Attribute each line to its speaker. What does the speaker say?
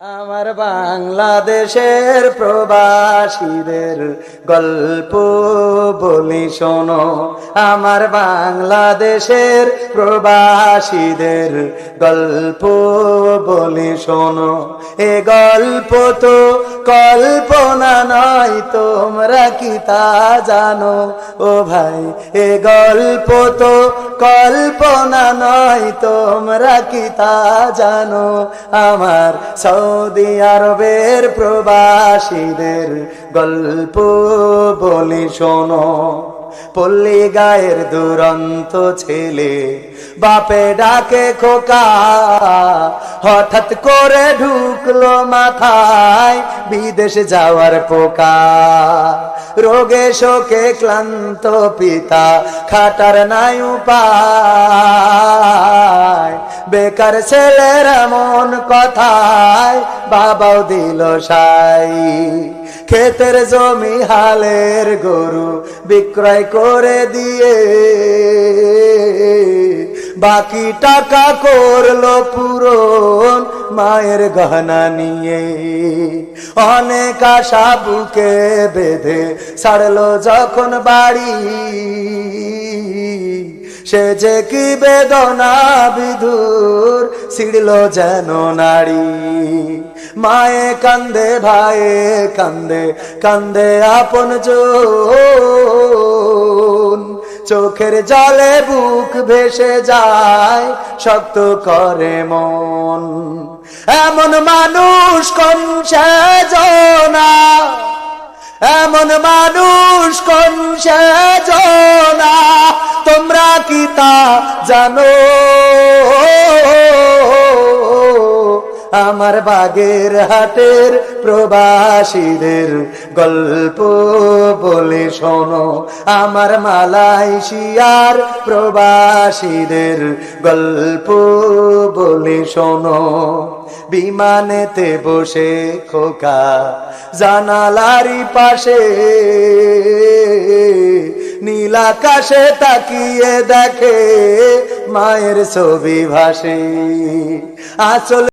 Speaker 1: আমার বাংলাদেশের প্রবাসীদের গল্প বলি শোনো। আমার বাংলাদেশের প্রবাসীদের গল্প বলি শোনো। এ গল্প তো কল্পনা নয়, তোমরা কি তা জানো? ও ভাই, এ গল্প তো কল্পনা নয়, তোমরা কি তা জানো? আমার সৌদি আরবের প্রবাসীদের গল্প বলি শোনো। পল্লী গায়ের দুরন্ত ছেলে বাপে ডাকে খোকা, হঠাৎ করে ঢুকলো মাথায় বিদেশ যাওয়ার পোকা। রোগে শোকে ক্লান্ত পিতা, খাটার নাই উপায়। বেকার ছেলের এমন কথায় বাবাও দিল সাই। ক্ষেতের জমি হালের গরু বিক্রয় করে দিয়ে বাকি টাকা করলো পূরণ মায়ের গহনা নিয়ে। অনেক আশা বুকে বেঁধে ছাড়লো যখন বাড়ি, সে যে কি বেদনা বিধুর ছিড়ল যেন নারী। মায়ে কান্দে, ভাইয়ে কান্দে, কান্দে আপন জন। চোখের জলে বুক ভেসে যায়, শক্ত করে মন। এমন মানুষ কোন সেজনা, এমন মানুষ কোন সেজনা, তোমরা কি তা জানো? আমার বাগের হাটের প্রবাসীদের গল্প বলে শোনো। আমার মালয়েশিয়ার প্রবাসীদের গল্প বলে শোনো। বিমানেতে বসে খোকা জানালারি পাশে নীল আকাশে তাকিয়ে দেখে মায়ের ছবি ভাসে। আঁচল